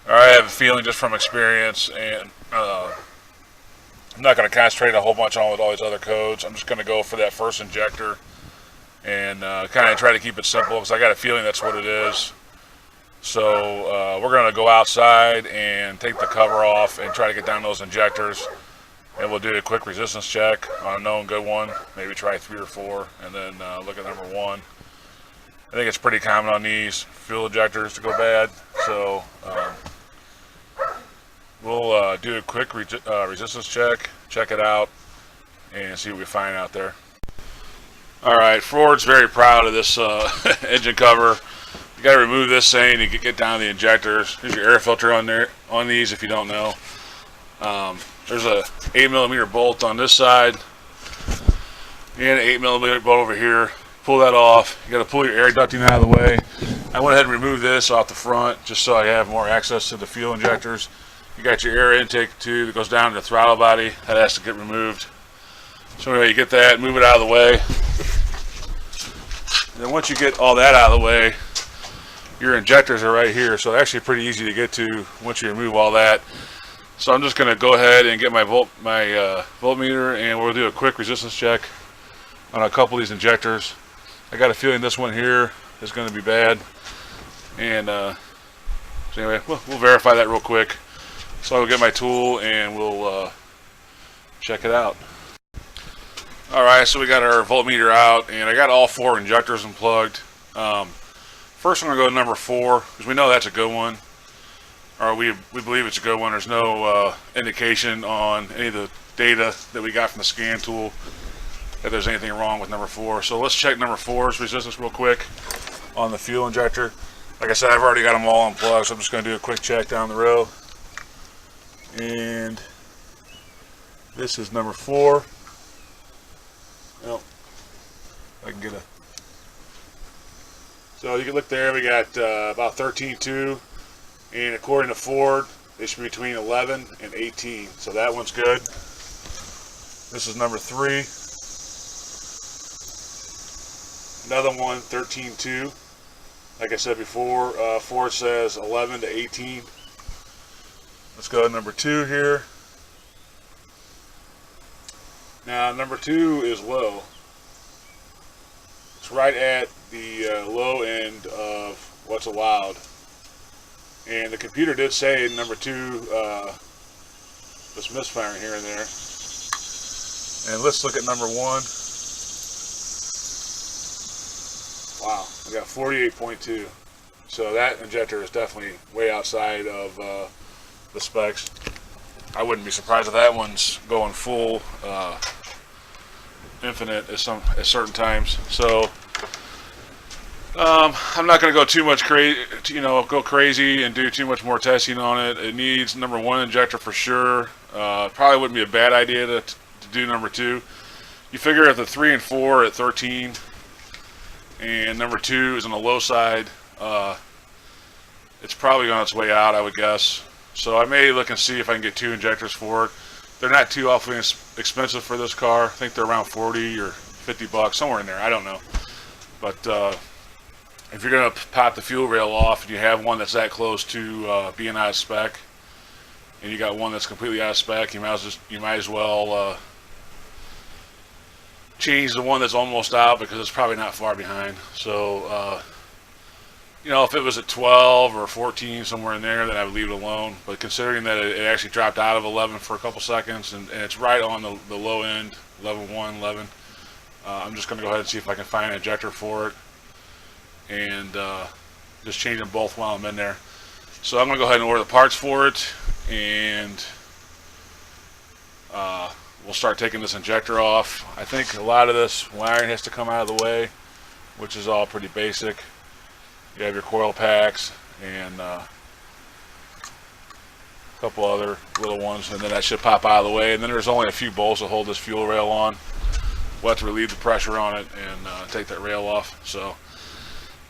I have a feeling just from experience, and I'm not going to concentrate a whole bunch on with all these other codes. I'm just going to go for that first injector and kind of try to keep it simple because I got a feeling that's what it is. So we're going to go outside and take the cover off and try to get down those injectors. And we'll do a quick resistance check on a known good one. Maybe try 3 or 4 and then look at number 1. I think it's pretty common on these fuel injectors to go bad. So we'll do a quick resistance check it out, and see what we find out there. Alright, Ford's very proud of this engine cover. You got to remove this thing to get down the injectors. There's your air filter on there on these if you don't know. There's a 8mm bolt on this side and an 8mm bolt over here. Pull that off. You got to pull your air ducting out of the way. I went ahead and removed this off the front just so I have more access to the fuel injectors. You got your air intake too that goes down to the throttle body. That has to get removed. So anyway, you get that, move it out of the way. And then once you get all that out of the way, your injectors are right here. So they're actually pretty easy to get to once you remove all that. So I'm just going to go ahead and get my voltmeter, and we'll do a quick resistance check on a couple of these injectors. I got a feeling this one here is going to be bad. And so anyway, we'll verify that real quick. So I'll get my tool and we'll check it out. Alright, so we got our voltmeter out, and I got all 4 injectors unplugged. First I'm going to go to number 4, because we know that's a good one. Or we believe it's a good one. There's no indication on any of the data that we got from the scan tool that there's anything wrong with number 4. So let's check number 4's resistance real quick on the fuel injector. Like I said, I've already got them all unplugged, so I'm just going to do a quick check down the row. And this is number 4. Well, I can get a. So you can look there. We got about 13.2, and according to Ford, it should be between 11 and 18. So that one's good. This is number 3. Another one, 13.2. Like I said before, Ford says 11 to 18. Let's go to number 2 here. Now number 2 is low. It's right at the low end of what's allowed. And the computer did say number 2 was misfiring here and there. And let's look at number 1. Wow, we got 48.2. So that injector is definitely way outside of the specs. I wouldn't be surprised if that one's going full infinite at certain times. So I'm not going to go too much go crazy and do too much more testing on it. It needs number 1 injector for sure. Probably wouldn't be a bad idea to do number 2. You figure if the 3 and 4 are at 13 and number 2 is on the low side, it's probably on its way out, I would guess. So I may look and see if I can get 2 injectors for it. They're not too awfully expensive for this car. I think they're around 40 or 50 bucks, somewhere in there. I don't know. But if you're going to pop the fuel rail off and you have one that's that close to being out of spec, and you got one that's completely out of spec, you might as well change the one that's almost out, because it's probably not far behind. So if it was at 12 or 14, somewhere in there, then I would leave it alone. But considering that it actually dropped out of 11 for a couple seconds, and it's right on the low end, 11.1, 11, I'm just going to go ahead and see if I can find an injector for it, and just change them both while I'm in there. So I'm going to go ahead and order the parts for it, and we'll start taking this injector off. I think a lot of this wiring has to come out of the way, which is all pretty basic. You have your coil packs and a couple other little ones, and then that should pop out of the way. And then there's only a few bolts that hold this fuel rail on. We'll have to relieve the pressure on it and take that rail off. So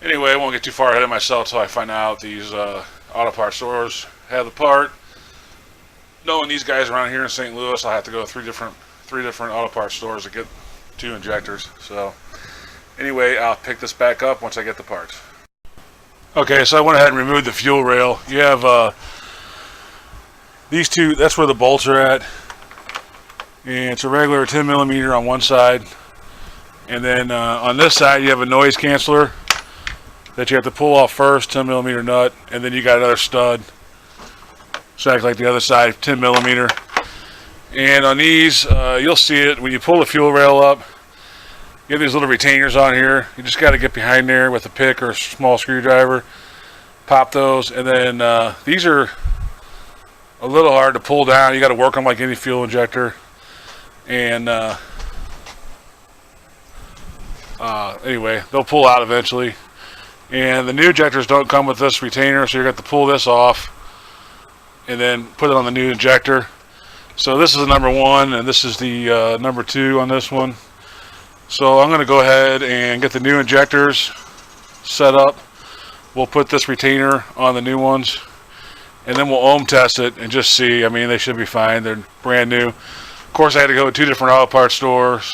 anyway, I won't get too far ahead of myself until I find out these auto parts stores have the part. Knowing these guys around here in St. Louis, I'll have to go to three different auto parts stores to get 2 injectors. So anyway, I'll pick this back up once I get the parts. Okay, so I went ahead and removed the fuel rail. You have these two, that's where the bolts are at. And it's a regular 10 millimeter on one side. And then on this side, you have a noise canceller that you have to pull off first, 10 millimeter nut. And then you got another stud. So act like the other side, 10 millimeter. And on these, you'll see it when you pull the fuel rail up. You have these little retainers on here. You just got to get behind there with a pick or a small screwdriver. Pop those. And then these are a little hard to pull down. You got to work them like any fuel injector. And anyway, they'll pull out eventually. And the new injectors don't come with this retainer, so you're going to have to pull this off and then put it on the new injector. So this is the number 1, and this is the number 2 on this one. So I'm going to go ahead and get the new injectors set up. We'll put this retainer on the new ones, and then we'll ohm test it and just see. I mean, they should be fine. They're brand new. Of course, I had to go to 2 different auto parts stores.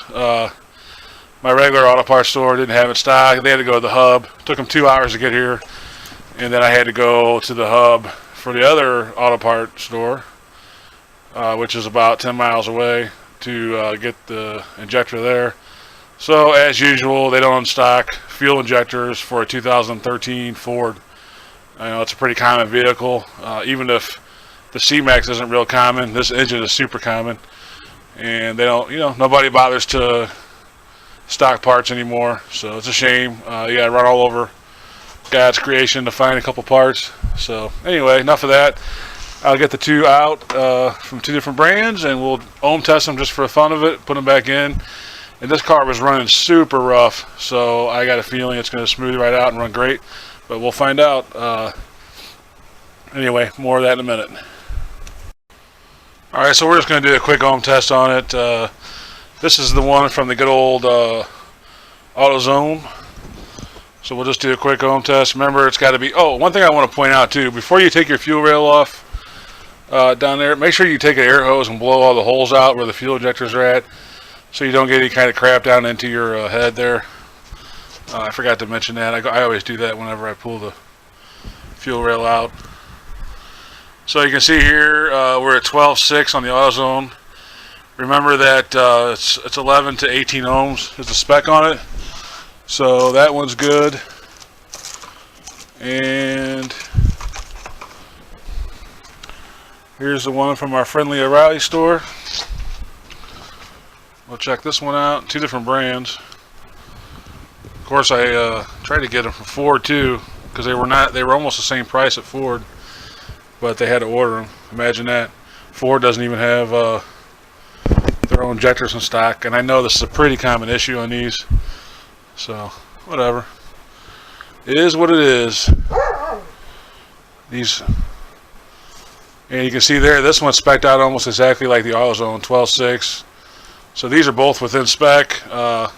My regular auto parts store didn't have it stocked. They had to go to the hub. It took them 2 hours to get here, and then I had to go to the hub for the other auto parts store, which is about 10 miles away, to get the injector there. So as usual, they don't stock fuel injectors for a 2013 Ford. I know it's a pretty common vehicle. Even if the C-Max isn't real common, this engine is super common. And they don't, nobody bothers to stock parts anymore. So it's a shame. You gotta run all over God's creation to find a couple parts. So anyway, enough of that. I'll get the 2 out from 2 different brands, and we'll ohm test them just for the fun of it, put them back in. And this car was running super rough, so I got a feeling it's going to smooth right out and run great. But we'll find out. Anyway, more of that in a minute. Alright, so we're just going to do a quick ohm test on it. This is the one from the good old AutoZone. So we'll just do a quick ohm test. Remember, it's got to be... Oh, one thing I want to point out too, before you take your fuel rail off down there, make sure you take an air hose and blow all the holes out where the fuel injectors are at, so you don't get any kind of crap down into your head there. I forgot to mention that. I always do that whenever I pull the fuel rail out. So you can see here we're at 12.6 on the AutoZone. Remember that it's 11 to 18 ohms is the spec on it. So that one's good. And here's the one from our friendly O'Reilly store. We'll check this one out. 2 different brands. Of course, I tried to get them from Ford too, because they were almost the same price at Ford, but they had to order them. Imagine that. Ford doesn't even have their own injectors in stock, and I know this is a pretty common issue on these. So whatever. It is what it is. These, and you can see there, this one's spec'd out almost exactly like the AutoZone, 12.6. So these are both within spec, and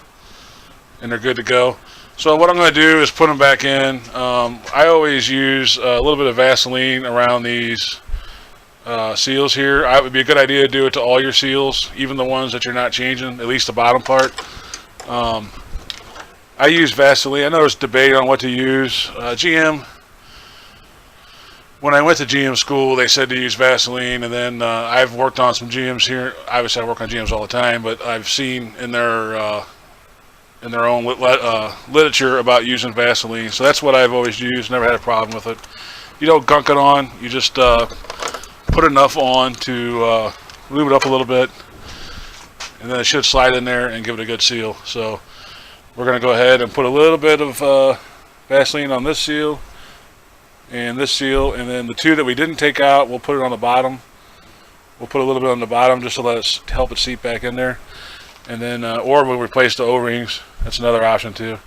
they're good to go. So what I'm going to do is put them back in. I always use a little bit of Vaseline around these seals here. It would be a good idea to do it to all your seals, even the ones that you're not changing, at least the bottom part. I use Vaseline. I know there's debate on what to use. GM, when I went to GM school, they said to use Vaseline, and then I've worked on some GMs here. Obviously, I work on GMs all the time, but I've seen in their own literature about using Vaseline. So that's what I've always used. Never had a problem with it. You don't gunk it on. You just put enough on to lube it up a little bit, and then it should slide in there and give it a good seal. So we're going to go ahead and put a little bit of Vaseline on this seal and this seal, and then the 2 that we didn't take out, we'll put it on the bottom. We'll put a little bit on the bottom just to help it seep back in there, and then or we'll replace the O-rings. That's another option too.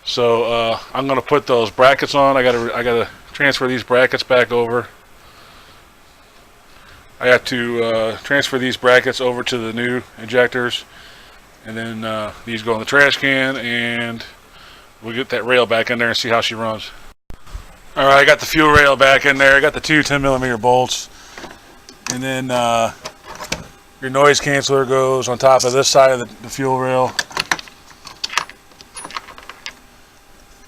So I'm going to put those brackets on. I gotta transfer these brackets back over. I have to transfer these brackets over to the new injectors, and then these go in the trash can, and we'll get that rail back in there and see how she runs. Alright, I got the fuel rail back in there. I got the 2 10mm bolts, and then your noise canceller goes on top of this side of the fuel rail.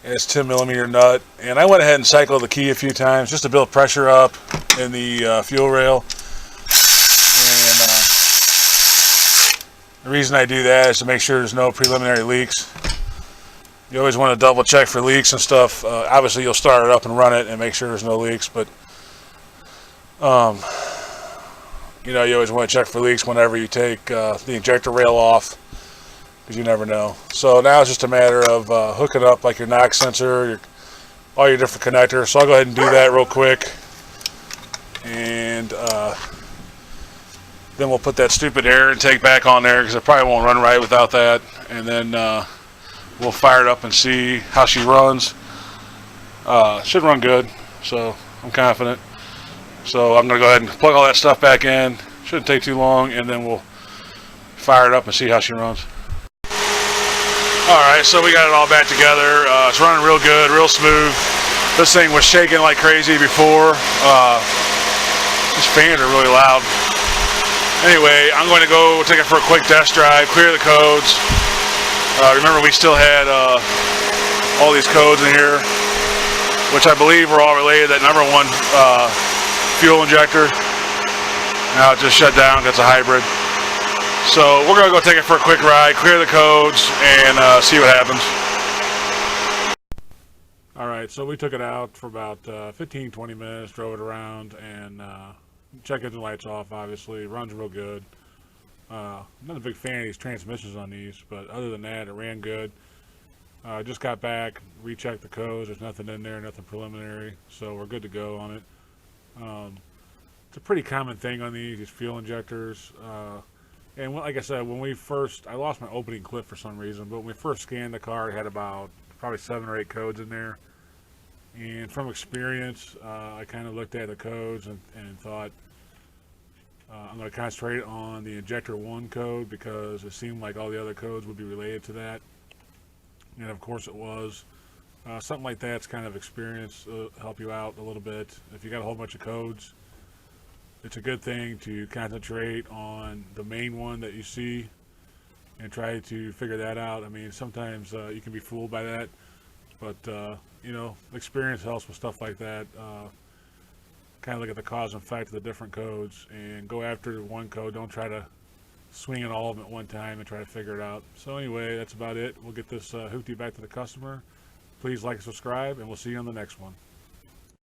And it's 10mm nut, and I went ahead and cycled the key a few times just to build pressure up in the fuel rail. The reason I do that is to make sure there's no preliminary leaks. You always want to double check for leaks and stuff. Obviously you'll start it up and run it and make sure there's no leaks, but you know, you always want to check for leaks whenever you take the injector rail off, because you never know. So now it's just a matter of hooking up like your knock sensor, all your different connectors. So I'll go ahead and do that real quick, and then we'll put that stupid air intake back on there, because it probably won't run right without that, and then we'll fire it up and see how she runs. Should run good, so I'm confident. So I'm going to go ahead and plug all that stuff back in. Shouldn't take too long, and then we'll fire it up and see how she runs. Alright, so we got it all back together. It's running real good, real smooth. This thing was shaking like crazy before. These fans are really loud. Anyway, I'm going to go take it for a quick test drive, clear the codes. Remember, we still had all these codes in here, which I believe were all related to that number one fuel injector. Now it just shut down because it's a hybrid. So we're going to go take it for a quick ride, clear the codes, and see what happens. Alright, so we took it out for about 15-20 minutes, drove it around, and check engine lights off, obviously. It runs real good. Not a big fan of these transmissions on these, but other than that, it ran good. Just got back, rechecked the codes. There's nothing in there, nothing preliminary, so we're good to go on it. It's a pretty common thing on these fuel injectors. And like I said, when we first, I lost my opening clip for some reason, but when we first scanned the car, it had about probably 7 or 8 codes in there. And from experience, I kind of looked at the codes and thought, I'm going to concentrate on the injector 1 code, because it seemed like all the other codes would be related to that. And of course it was. Something like that's kind of experience help you out a little bit. If you got a whole bunch of codes, it's a good thing to concentrate on the main one that you see and try to figure that out. I mean, sometimes you can be fooled by that, but you know, experience helps with stuff like that. Kind of look at the cause and effect of the different codes and go after one code. Don't try to swing at all of them at one time and try to figure it out. So anyway, that's about it. We'll get this Hooptie back to the customer. Please like and subscribe, and we'll see you on the next one.